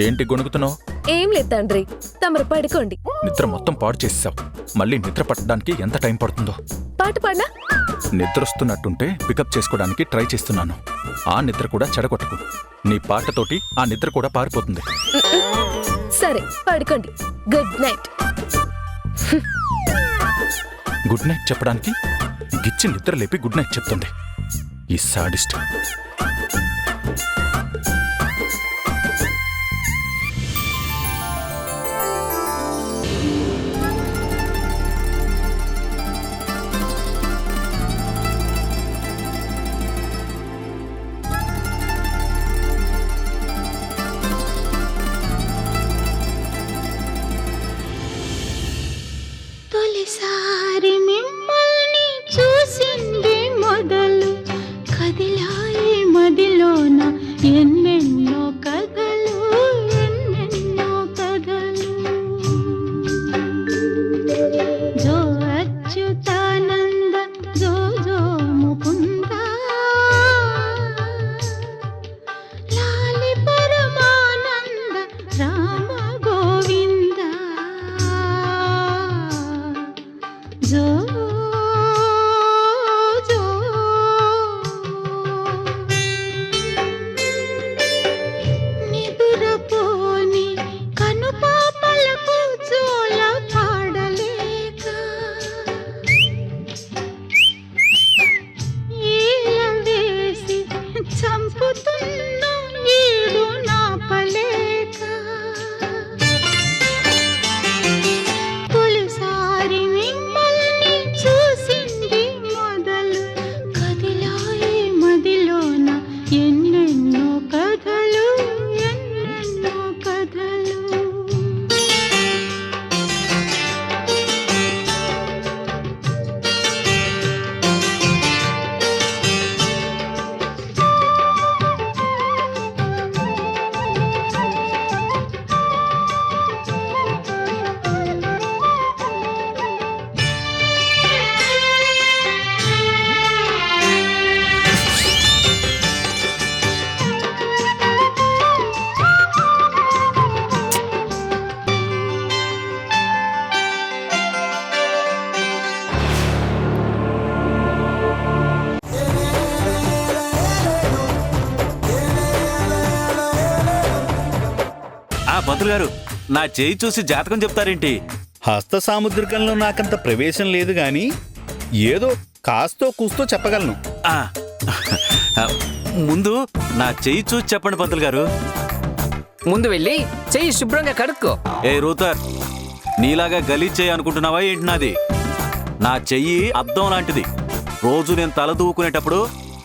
ఏంటి గొణుకుతున్నావు? ఏం లేదు తండ్రి, తమరు పడుకోండి. నిద్ర మొత్తం పాడు చేసేసావు. మళ్ళీ నిద్ర పట్టడానికి ఎంత టైం పడుతుందో. పాట పాడినా? నిద్రొస్తున్నట్టుంటే పికప్ చేసుకోవడానికి ట్రై చేస్తున్నాను. ఆ నిద్ర కూడా చెడగొట్టకు. నీ పాటతోటి ఆ నిద్ర కూడా పారిపోతుంది. సరే పడుకోండి. Good night. గుడ్ నైట్ చెప్పడానికి గిచ్చి నిద్ర లేపి గుడ్ నైట్ చెప్తుంది ఈ సాడిస్ట్. తొలిసారి మిమ్మల్ని చూసింది మొదలు కదిలాయి మదిలోన ఎన్నెన్నో కథలు, ఎన్నెన్నో కథలు. జో అచ్యుతానంద, జో జో ముకుంద, లాలి పరమానంద, రామ గోవింద. జో జో నిదురపోని కనుపాపలకు జోల పాడలేక ఈల వేసి చంపుతున్న ఈడు నాపలేక. తొలిసారి మిమ్మల్ని చూసింది మొదలు కదిలాయి మదిలోన ఎన్నెన్నో కథలు, ఎన్నెన్నో కథలు. పంతులు గారు, నా చేయి చూసి జాతకం చెప్తారేంటి? హస్త సాముద్రికంలో నాకంత ప్రవేశం లేదు గాని ఏదో కాస్తో కూస్తో చెప్పగలను. ముందు నా చెయ్యి చూసి చెప్పండి పంతులు గారు. ముందు వెళ్ళి చెయ్యి శుభ్రంగా కడుక్కో. ఏ రూతర్, నీలాగా గలీజ్ చేయి అనుకుంటున్నావా ఏంటి నాది? నా చెయ్యి అద్దం లాంటిది. రోజు నేను తల దూకునేటప్పుడు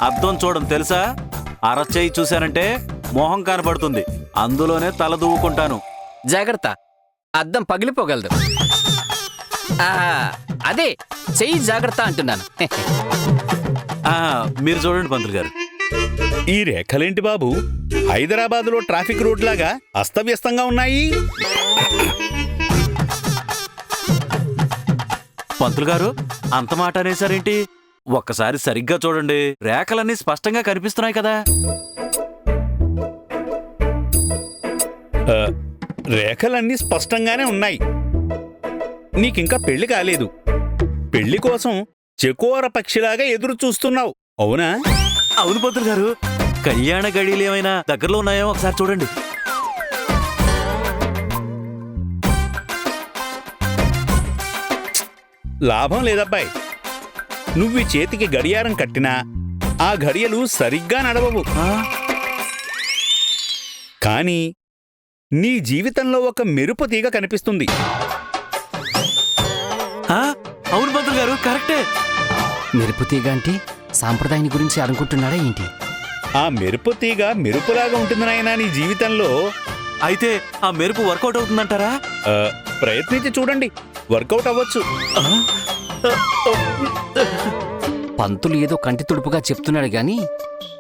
అద్దం చూడను తెలుసా? అరచెయ్యి చూశానంటే మొహం కనబడుతుంది, అందులోనే తల దూవుకుంటాను. జాగ్రత్త, అద్దం పగిలిపోగలదు. అదే చెయ్యి జాగ్రత్త అంటున్నాను. మీరు చూడండి పంతులు గారు. ఈ రేఖలేంటి బాబు, హైదరాబాద్లో ట్రాఫిక్ రోడ్ లాగా అస్తవ్యస్తంగా ఉన్నాయి. పంతులు గారు అంత మాట అనేసారేంటి? ఒక్కసారి సరిగ్గా చూడండి, రేఖలన్నీ స్పష్టంగా కనిపిస్తున్నాయి కదా. రేఖలన్నీ స్పష్టంగానే ఉన్నాయి. నీకింకా పెళ్లి కాలేదు. పెళ్లి కోసం చెకోర పక్షిలాగా ఎదురు చూస్తున్నావు, అవునా? అవును పంతులు గారు. కళ్యాణ గడియలు ఏమైనా దగ్గరలో ఉన్నాయో ఒకసారి చూడండి. లాభం లేదబ్బాయి. నువ్వు ఈ చేతికి గడియారం కట్టినా ఆ గడియలు సరిగ్గా నడవవు. కానీ నీ జీవితంలో ఒక మెరుపు తీగ కనిపిస్తుంది. అవును పంతులు గారు, కరెక్టే. మెరుపు తీగ అంటే సాంప్రదాయం గురించి అనుకుంటున్నాడా ఏంటి? ఆ మెరుపు తీగ మెరుపులాగా ఉంటుంది నాయనా నీ జీవితంలో. అయితే ఆ మెరుపు వర్కౌట్ అవుతుందంటారా? ప్రయత్నించి చూడండి, వర్కౌట్ అవ్వచ్చు. పంతులు ఏదో కంటి తుడుపుగా చెప్తున్నాడు గాని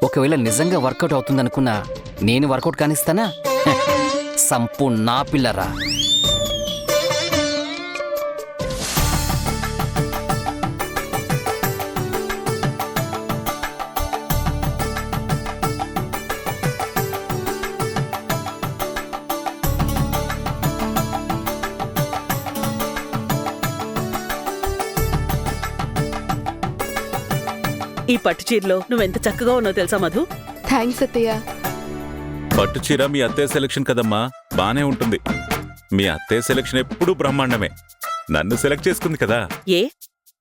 ఒకవేళ నిజంగా వర్కౌట్ అవుతుందనుకున్నా నేను వర్కౌట్ కానిస్తానా? సంపు నా పిల్లరా. ఈ పట్టు చీరలో నువ్వెంత చక్కగా ఉన్నావు తెలుసా మధు? థ్యాంక్స్ అత్తయ్య. పట్టు చీర మీ అత్తయ్య సెలక్షన్ కదమ్మా, బానే ఉంటుంది. మీ అత్తయ్య సెలక్షన్ ఎప్పుడూ బ్రహ్మాండమే. నన్ను సెలెక్ట్ చేసుకుంది కదా. ఏ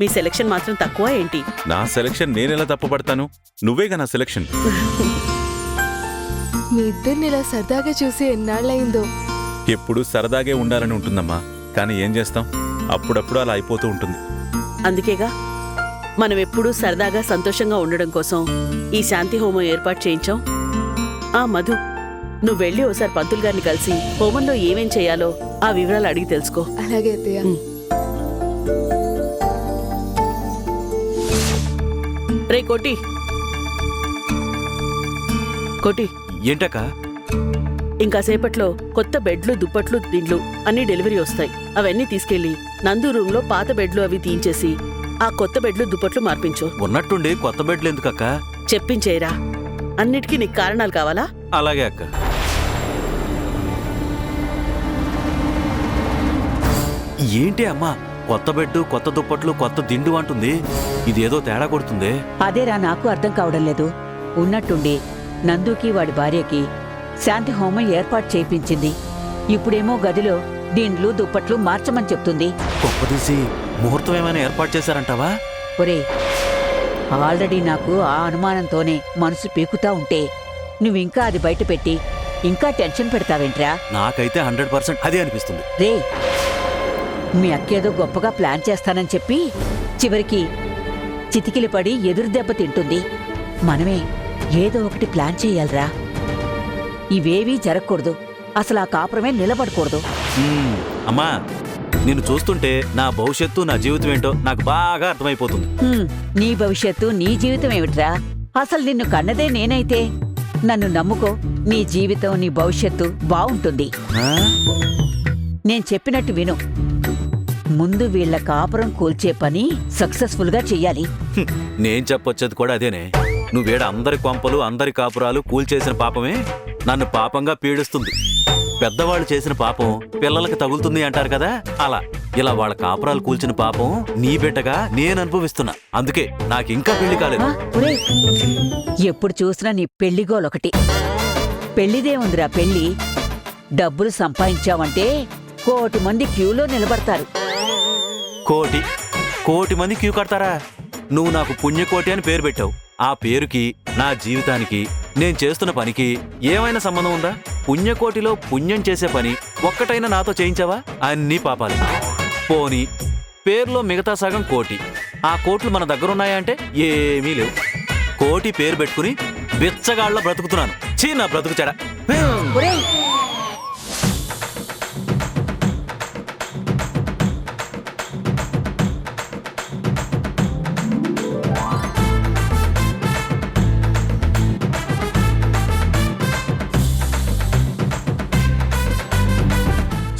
మీ సెలక్షన్ మాత్రం తక్కువ ఏంటి? నా సెలక్షన్ నేనెలా తప్పుపడతాను? నువ్వేగా నా సెలక్షన్. మీ ఇద్దరిని ఇలా సరదాగా చూసి ఎన్నాళ్ళయిందో. ఎప్పుడు సరదాగే ఉండాలని ఉంటుందమ్మా, కానీ ఏం చేస్తాం, అప్పుడప్పుడు అలా అయిపోతూ ఉంటుంది. అందుకేగా మనం ఎప్పుడూ సరదాగా సంతోషంగా ఉండడం కోసం ఈ శాంతి హోమం ఏర్పాటు చేయించాం. మధు, నువ్వు వెళ్ళి ఓసారి పంతులు గారిని కలిసి హోమంలో ఏమేం చేయాలో ఆ వివరాలు అడిగి తెలుసుకో. అలాగే అత్తయ్య. రే కోటి, కోటి ఏంటక్క? ఇంకాసేపట్లో కొత్త బెడ్లు, దుప్పట్లు, దిండ్లు అన్ని డెలివరీ వస్తాయి. అవన్నీ తీసుకెళ్లి నందు రూమ్ లో పాత బెడ్లు అవి తీయించేసి ఆ కొత్త బెడ్లు, దుప్పట్లు మార్పించు. ఉన్నట్టుండి కొత్త బెడ్లు ఎందుకక్క? చెప్పించేరా. అన్నిటికీ నీకు కారణాలు కావాలా? అలాగే అక్క. ఏంటి అమ్మా, కొత్త బెడ్డు, కొత్త దుప్పట్లు, కొత్త దిండు అంటుంది? ఇదేదో తేడా కొడుతుంది. అదేరా నాకు అర్థం కావడం లేదు. ఉన్నట్టుండి నందుకి వాడి భార్యకి శాంతి హోమం ఏర్పాటు చేయించింది. ఇప్పుడేమో గదిలో దిండ్లు, దుప్పట్లు మార్చమని చెప్తుంది. గొప్పదీసి ముహూర్తం ఏమైనా ఏర్పాటు చేశారంటావా? ఒరే, ఆల్రెడీ నాకు ఆ అనుమానంతోనే మనసు పీకుతా ఉంటే నువ్వింకా అది బయట పెట్టి ఇంకా టెన్షన్ పెడతావేంట్రా? నాకైతే 100% అదే అనిపిస్తుంది. రే, మీ అక్కేదో గొప్పగా ప్లాన్ చేస్తానని చెప్పి చివరికి చితికిలి పడి ఎదురు దెబ్బ తింటుంది. మనమే ఏదో ఒకటి ప్లాన్ చెయ్యాలరా. ఇవేవీ జరగకూడదు. అసలు ఆ కాపురమే నిలబడకూడదు. అమ్మా, నిన్ను చూస్తుంటే నా భవిష్యత్తు, నా జీవితం ఏంటో నాకు బాగా అర్థమైపోతుంది. నీ భవిష్యత్తు, నీ జీవితం ఏమిట్రా? అసలు నిన్ను కన్నదే నేనైతే. నన్ను నమ్ముకో, నీ జీవితం, నీ భవిష్యత్తు బావుంటుంది. నేను చెప్పినట్టు విను. ముందు వీళ్ల కాపురం కూల్చే పని సక్సెస్ఫుల్ గా చెయ్యాలి. నేను చెప్పొచ్చేది కూడా అదేనే. నువ్వేడ అందరి కొంపలు, అందరి కాపురాలు కూల్చేసిన పాపమే నన్ను పాపంగా పీడిస్తుంది. పెద్దవాళ్ళు చేసిన పాపం పిల్లలకి తగులుతుంది అంటారు కదా, అలా ఇలా వాళ్ళ కాపురాలు కూల్చిన పాపం నీ బిడ్డగా నేను అనుభవిస్తున్నా. అందుకే నాకింకా పెళ్లి కాలేదు. ఎప్పుడు చూసినా నీ పెళ్లిగోలొకటి. పెళ్లిదే ఉందిరా పెళ్లి. డబ్బులు సంపాదించావంటే 1,000,000 మంది క్యూలో నిలబడతారు. కోటి మంది క్యూ కడతారా? నువ్వు నాకు పుణ్యకోటి అని పేరు పెట్టావు. ఆ పేరుకి, నా జీవితానికి, నేను చేస్తున్న పనికి ఏమైనా సంబంధం ఉందా? పుణ్యకోటిలో పుణ్యం చేసే పని ఒక్కటైనా నాతో చేయించావా? అన్నీ పాపాలు. పోనీ పేరులో మిగతా సగం కోటి. ఆ కోట్లు మన దగ్గర ఉన్నాయంటే ఏమీ లేవు. కోటి పేరు పెట్టుకుని బిచ్చగాళ్ళ బ్రతుకుతున్నాను. చీ నా బ్రతుకు చెడ.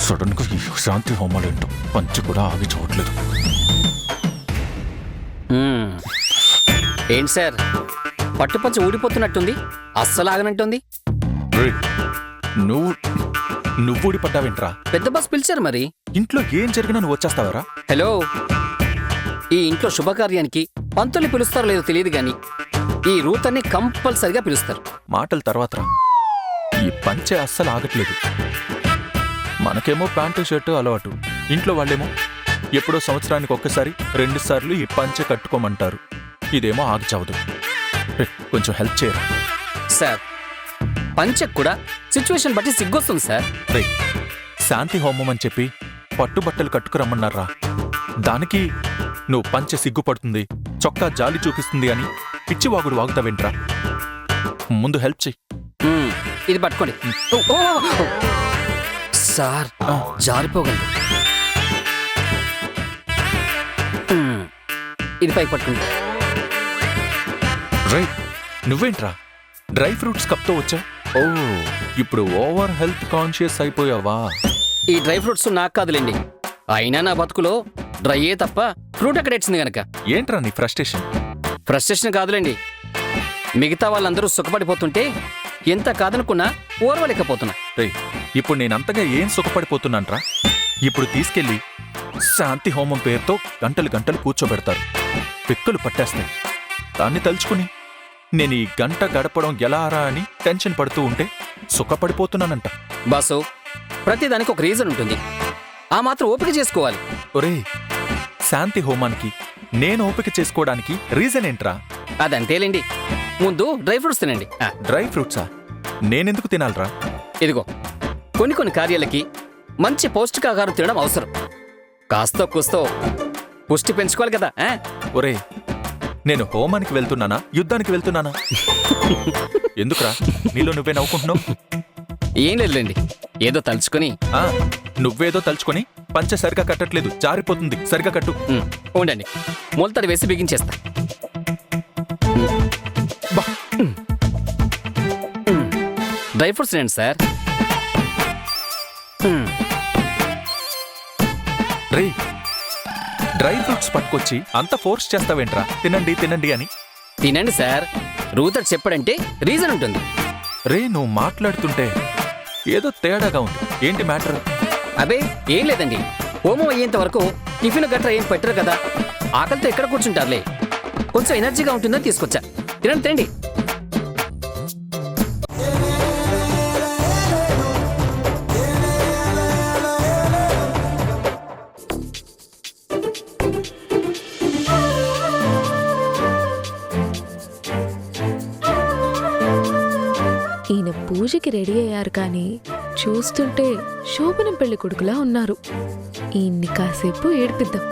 సడన్ గా ఈ శాంతి హోమాలేంటో పంచి కూడా ఆగి చూడలేదు. ఏంటి సార్, పట్టుపంచ ఊడిపోతున్నట్టుంది, అస్సలు ఆగనట్టుంది. నువ్వు ఊడిపడ్డావేంట్రా? పెద్ద బస్ పిలిచారు మరి. ఇంట్లో ఏం జరిగినా నువ్వు వచ్చేస్తావరా? హలో, ఈ ఇంట్లో శుభకార్యానికి పంతుల్ని పిలుస్తారో లేదో తెలియదు గాని ఈ రూతర్ని కంపల్సరిగా పిలుస్తారు. మాటల తర్వాతరా, ఈ పంచె అస్సలు ఆగట్లేదు. మనకేమో ప్యాంటు షర్టు అలవాటు, ఇంట్లో వాళ్ళేమో ఎప్పుడో సంవత్సరానికి ఒక్కసారి 2 సార్లు ఈ పంచె కట్టుకోమంటారు. ఇదేమో ఆగి చావదు. కొంచెం హెల్ప్ చేయరా? సార్, పంచకు కూడా సిచ్యువేషన్ బట్టి సిగ్గొస్తుంది సార్. రే, శాంతి హోమం అని చెప్పి పట్టుబట్టలు కట్టుకురమ్మన్నారా? దానికి నువ్వు పంచె సిగ్గుపడుతుంది, చొక్కా జాలి చూపిస్తుంది అని పిచ్చివాగుడు వాగుతావేంట్రా? ముందు హెల్ప్ చెయ్యి. ఇది పట్టుకోండి సార్, జారిపోగలదు. ఇది పైకి పట్టుకుంటా. రైట్, నువ్వేంట్రా డ్రై ఫ్రూట్స్ కప్తో వచ్చా? ఓ, ఇప్పుడు ఓవర్ హెల్త్ కాన్షియస్ అయిపోయావా? ఈ డ్రై ఫ్రూట్స్ నాకు కాదులేండి, అయినా నా బతుకులో డ్రైయే తప్ప ఫ్రూట్ ఎక్కడ ఇచ్చింది గనక. ఏంట్రా నీ ఫ్రస్ట్రేషన్? ఫ్రస్ట్రేషన్ కాదులేండి, మిగతా వాళ్ళందరూ సుఖపడిపోతుంటే ఎంత కాదనుకున్నా ఓర్వలేకపోతున్నా. రే, ఇప్పుడు నేనంతగా ఏం సుఖపడిపోతున్నాన్రా? ఇప్పుడు తీసుకెళ్ళి శాంతి హోమం పేరుతో గంటలు గంటలు కూర్చోబెడతారు, పిక్కలు పట్టేస్తాయి. దాన్ని తలుచుకుని నేను ఈ గంట గడపడం ఎలారా అని టెన్షన్ పడుతూ ఉంటే సుఖపడిపోతున్నానంట. బాసు, ప్రతిదానికి ఒక రీజన్ ఉంటుంది, ఆ మాత్రం ఓపిక చేసుకోవాలి. ఒరే, శాంతి హోమానికి నేను ఓపిక చేసుకోవడానికి రీజన్ ఏంట్రా? అదంతేలేండి, ముందు డ్రై ఫ్రూట్స్ తినండి. డ్రై ఫ్రూట్సా? నేనెందుకు తినాలరా? ఇదిగో, కొన్ని కార్యాలకి మంచి పౌష్టికాహారం తినడం అవసరం. కాస్తో కూస్తో పుష్టి పెంచుకోవాలి కదా. ఒరే, నేను హోమానికి వెళ్తున్నానా, యుద్ధానికి వెళ్తున్నానా? ఎందుకురా నీలో నువ్వే నవ్వుకుంటున్నావు? ఏం లేదులేండి, ఏదో తలుచుకుని. నువ్వేదో తలుచుకొని పంచె సరిగా కట్టట్లేదు, జారిపోతుంది, సరిగా కట్టు. ఉండండి, మొలతడి వేసి బిగించేస్తా. డ్రై ఫ్రూట్స్ తినండి సార్. రే, డ్రై ఫ్రూట్స్ పట్టుకొచ్చి అంత ఫోర్స్ చేస్తావేంట్రా? తినండి తినండి అని. తినండి సార్, రూతర్ చెప్పాడంటే రీజన్ ఉంటుంది. రే, నువ్వు మాట్లాడుతుంటే ఏదో తేడాగా ఉంది. ఏంటి మ్యాటర్? అబే ఏం లేదండి, హోమం అయ్యేంత వరకు టిఫిన్ గట్రా ఏం పెట్టరు కదా, ఆకలితో ఎక్కడ కూర్చుంటారులే, కొంచెం ఎనర్జీగా ఉంటుందని తీసుకొచ్చా. తినండి తినండి. ఈయన పూజకి రెడీ అయ్యారు కానీ చూస్తుంటే శోభనం పెళ్లి కొడుకులా ఉన్నారు. ఈయన్ని కాసేపు ఏడిపిద్దాం.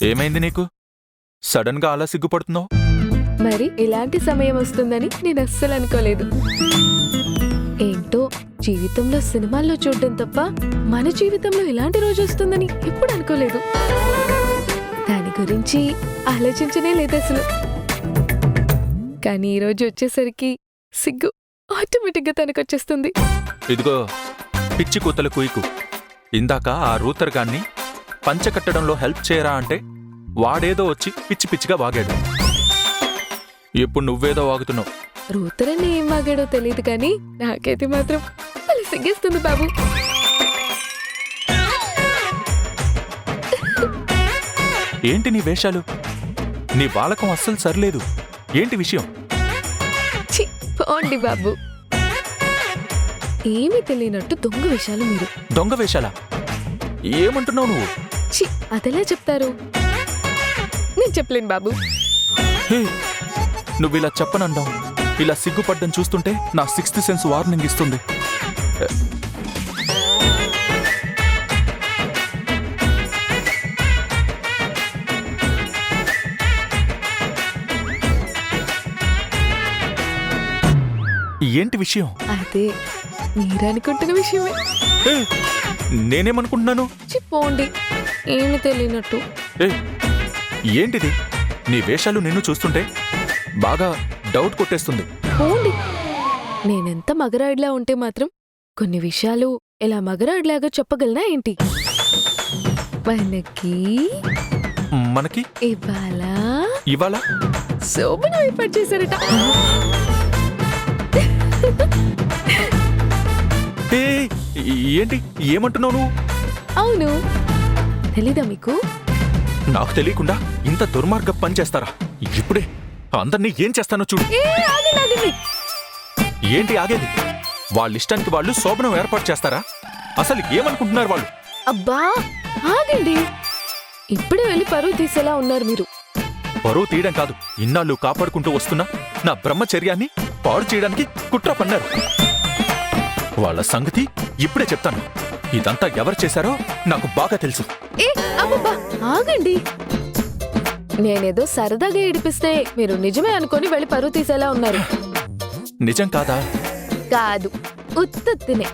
ఏమైంది నీకు? సడన్ గా అలా సిగ్గుపడుతున్నావు? మరి ఇలాంటి సమయం వస్తుందని నేను అస్సలు అనుకోలేదు. ఏంటో జీవితంలో సినిమాల్లో చూడడం తప్ప మన జీవితంలో ఇలాంటి రోజు వస్తుందని ఎప్పుడు అనుకోలేదు. దాని గురించి ఆలోచించనే లేదు అసలు. కానీ ఈరోజు వచ్చేసరికి సిగ్గు ఆటోమేటిక్గా తనకొచ్చేస్తుంది. ఇదిగో పిచ్చి కూతల కుయికు, ఇందాక ఆ రూతర్ గాన్ని పంచకట్టడంలో హెల్ప్ చేయరా అంటే వాడేదో వచ్చి పిచ్చి పిచ్చిగా వాగాడు. ఇప్పుడు నువ్వేదో వాగుతున్నావు. రూతరని ఏం వాగాడో తెలియదు కానీ నాకైతే మాత్రం సిగ్గేస్తుంది బాబు. ఏంటి నీ వేషాలు? నీ బాలకం అస్సలు సరిలేదు. ఏంటి విషయం? ఛీ, పోండి బాబు. ఏమీ తెలియనట్టు దొంగ విషయాలు మీరు. దొంగ వేషాలా? ఏమంటున్నావు నువ్వు? ఛీ, అదెలా చెప్తారు? నేను చెప్పలేను బాబు. హే, నువ్విలా చెప్పనన్నావు. ఇలా సిగ్గుపడ్డం చూస్తుంటే నా 6th సెన్స్ వార్నింగ్ ఇస్తుంది. ఏంటి విషయం? అదే మీరనుకుంటున్న విషయమే. ఏ, నేనేమనుకుంటున్నాను? పోండి, ఏమి తెలియనట్టు. ఏ, ఏంటిది? నీ వేషాలు నిన్ను చూస్తుంటే బాగా డౌట్ కొట్టేస్తుంది. పోండి. నేనెంత మగరాయిడ్లా ఉంటే మాత్రం కొన్ని విషయాలు ఇలా మగరాయిడ్లాగా చెప్పగలనా ఏంటి? మనకి ఇవాళ శోభన ఏర్పాటు చేశారట. ఏంటి? ఏమంటున్నావు నువ్వు? అవును, తెలీదా మీకు? నాకు తెలియకుండా ఇంత దుర్మార్గ పని చేస్తారా? ఇప్పుడే అందరినీ ఏం చేస్తానో చూడు. ఏంటి ఆగేది? వాళ్ళిష్టానికి వాళ్ళు శోభనం ఏర్పాటు చేస్తారా? అసలు ఏమనుకుంటున్నారు వాళ్ళు? అబ్బా ఆగండి, ఇప్పుడే వెళ్ళి పరువు తీసేలా ఉన్నారు మీరు. పరువు తీయడం కాదు, ఇన్నాళ్ళు కాపాడుకుంటూ వస్తున్నా నా బ్రహ్మచర్యాన్ని పాడు చేయడానికి కుట్ర పన్నారు. వాళ్ళ సంగతి ఇప్పుడే చెప్తాను. ఇదంతా ఎవరు చేశారో నాకు బాగా తెలుసు. ఆగండి, నేనేదో సరదాగా ఏడిపిస్తే మీరు నిజమే అనుకొని వెళ్ళి పరువు తీసేలా ఉన్నారు. నిజం కాదా? కాదు, ఉత్తుత్తినే.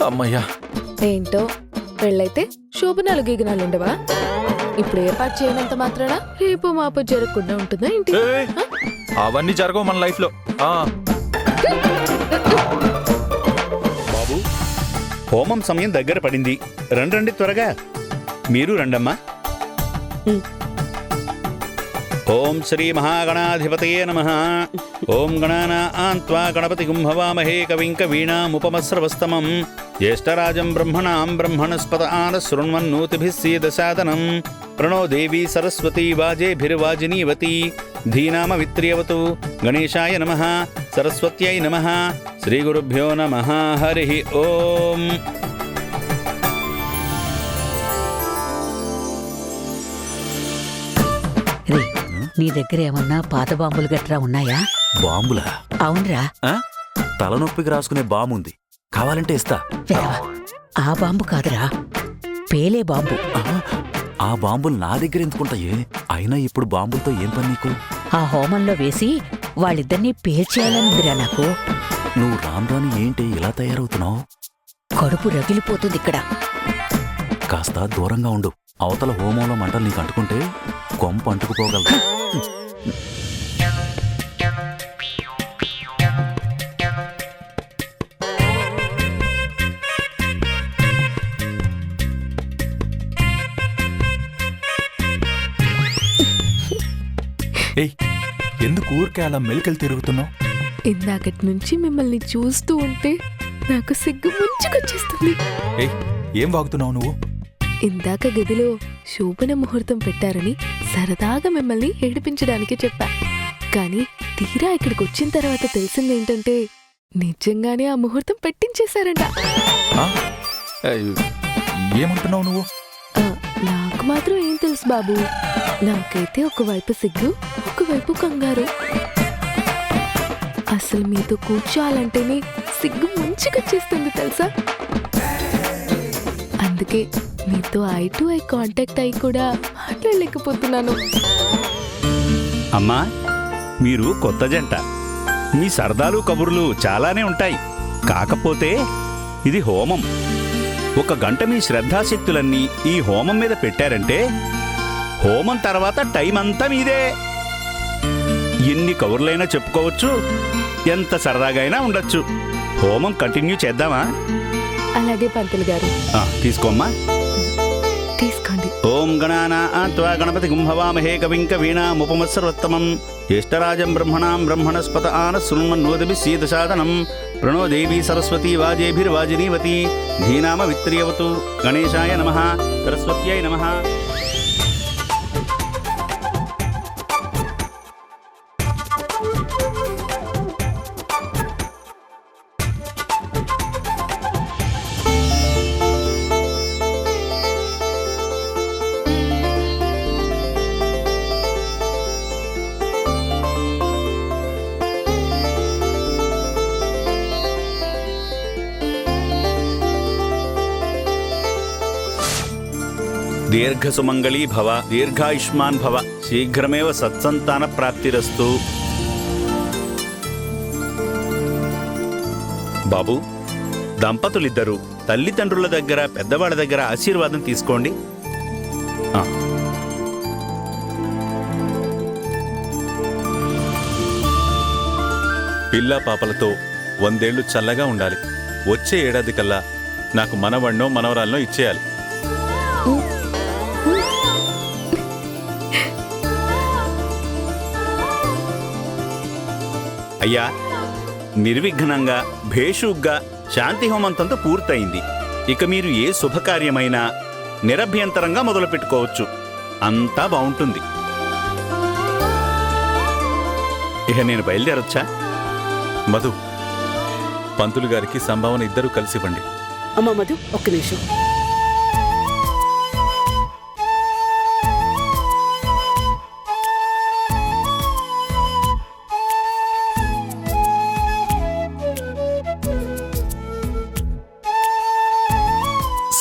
అమ్మయ్యా. ఏంటో పెళ్ళైతే శోభనాలు గీగనాలుండవా? ఇప్పుడు ఏర్పాటు చేయనంత మాత్రాన రేపు మాపు జరగకుండా ఉంటుందా ఏంటి? అవన్నీ జరగవు మన లైఫ్ లో. బాబు, హోమం సమయం దగ్గర పడింది. రండి త్వరగా. మీరు రండమ్మా. ఓం శ్రీ మహాగణాధిపతయే నమః. ఓం గణానాం త్వా గణపతిగుం హవామహే కవిం కవీనాముపమస్రవస్తమం. జ్యేష్ఠరాజం బ్రహ్మణాం బ్రహ్మణస్పత ఆనశృణ్వన్నోతిభిः सीदसादनं. प्रणो देवी सरस्वती वाजेभिर्वाजिनीवती. धीनामवित्र्यवतु. गणेशाय नमः. सरस्वत्यै नमः. श्रीगुरुभ्यो नमः. हरिः ओम. నీ దగ్గర ఏమన్నా పాత బాంబులు గట్రా ఉన్నాయా? బాంబులా? అవునరా. తలనొప్పికి రాసుకునే బాంబుంది, కావాలంటే ఇస్తా. ఆ బాంబు కాదురా, పేలే బాంబు. ఆ బాంబులు నా దగ్గర ఎందుకుంటాయే? అయినా ఇప్పుడు బాంబులతో ఏం పని నీకు? ఆ హోమంలో వేసి వాళ్ళిద్దరినీ పేల్చేయాలనుందిరా నాకు. నువ్వు రాను ఏంటి ఇలా తయారవుతున్నావు? కడుపు రగిలిపోతుంది ఇక్కడ. కాస్త దూరంగా ఉండు. అవతల హోమంలో మంటలు నీకు అంటుకుంటే కొంప అంటుకుపోగలదు. ఏయ్, ఎందుకు ఊరికే అలా మెలికలు తిరుగుతున్నావు? ఇందాకటి నుంచి మిమ్మల్ని చూస్తూ ఉంటే నాకు సిగ్గు ముంచుకొచ్చేస్తుంది. ఏయ్, ఏం వాగుతున్నావు నువ్వు? ఇందాక గదిలో శోభన ముహూర్తం పెట్టారని సరదాగా మిమ్మల్ని ఏడిపించడానికి చెప్పా. కానీ తీరా ఇక్కడికి వచ్చిన తర్వాత తెలిసిందేంటంటే నిజంగానే ఆ ముహూర్తం పెట్టించేశారంట. ఏమంటున్నావు నువ్వు? నాకు మాత్రం ఏం తెలుసు బాబు. నాకైతే ఒకవైపు సిగ్గు, ఒకవైపు కంగారు. అసలు మీతో కూర్చోాలంటేనే సిగ్గు ముంచుకొచ్చేస్తుంది తెలుసా. అందుకే మీతో ఐ టు ఐ కాంటాక్ట్ అయి కూడా మాట్లాడలేకపోతున్నాను. అమ్మా, మీరు కొత్త జంట. మీ సరదాలు కబుర్లు చాలానే ఉంటాయి. కాకపోతే ఇది హోమం. 1 గంట మీ శ్రద్ధాశక్తులన్నీ ఈ హోమం మీద పెట్టారంటే హోమం తర్వాత టైం అంతా మీదే. ఎన్ని కబుర్లైనా చెప్పుకోవచ్చు, ఎంత సరదాగా అయినా ఉండొచ్చు. హోమం కంటిన్యూ చేద్దామా? అలాగే పంతులు గారు. తీసుకోమ్మా. తీసుకోండి. ఓం గణానాం త్వా గణపతిగుం హవామహే కవిం కవీనాముపమస్రవస్తమం. జ్యేష్ఠరాజం బ్రహ్మణాం బ్రహ్మణస్పత ఆన శృణ్మన్నోదభి సీదసాదనం ప్రణో దేవీ సరస్వతీ వాజేభిర్వాజినీవతి ధీనామ విత్రియవతు గణేశాయ నమః సరస్వత్యై నమః. దీర్ఘసుమంగళీ భవ, దీర్ఘాయుష్మాన్ భవ, శీఘ్రమేవ సత్సంతాన ప్రాప్తిరస్తు. బాబు, దంపతులిద్దరూ తల్లిదండ్రుల దగ్గర పెద్దవాళ్ళ దగ్గర ఆశీర్వాదం తీసుకోండి. పిల్లా పాపలతో 100 ఏళ్లు చల్లగా ఉండాలి. వచ్చే ఏడాది కల్లా నాకు మనవణ్ణో మనవరాలనో ఇచ్చేయాలి. అయ్యా, నిర్విఘ్నంగా భేషుగ్గా శాంతి హోమంతంతో పూర్తయింది. ఇక మీరు ఏ శుభకార్యమైనా నిరభ్యంతరంగా మొదలు పెట్టుకోవచ్చు. అంతా బాగుంటుంది. ఇక నేను బయలుదేరొచ్చా? మధు, పంతులు గారికి సంభావన ఇద్దరూ కలిసివ్వండి. అమ్మా మధు, ఒక్క నిమిషం.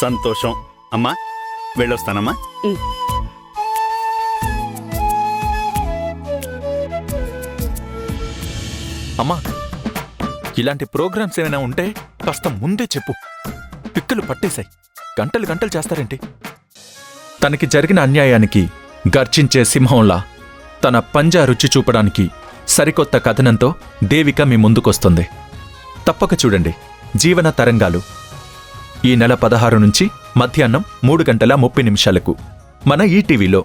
సంతోషం. అమ్మా, వెళ్ళొస్తానమ్మా. అమ్మా, ఇలాంటి ప్రోగ్రామ్స్ ఏమైనా ఉంటే కాస్త ముందే చెప్పు. పిక్కలు పట్టేశాయి. గంటలు గంటలు చేస్తారేంటి? తనకి జరిగిన అన్యాయానికి గర్జించే సింహంలా తన పంజా రుచి చూపడానికి సరికొత్త కథనంతో దేవిక మీ ముందుకొస్తుంది. తప్పక చూడండి జీవన తరంగాలు. ఈ నెల 16 నుంచి మధ్యాహ్నం 3:30 మన ఈటీవీలో.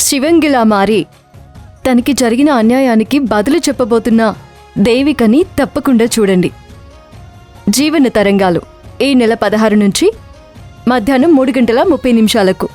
శివంగిలా మారి తనకి జరిగిన అన్యాయానికి బదులు చెప్పబోతున్న దేవికని తప్పకుండా చూడండి. జీవన తరంగాలు ఈ నెల 16 నుంచి మధ్యాహ్నం 3:30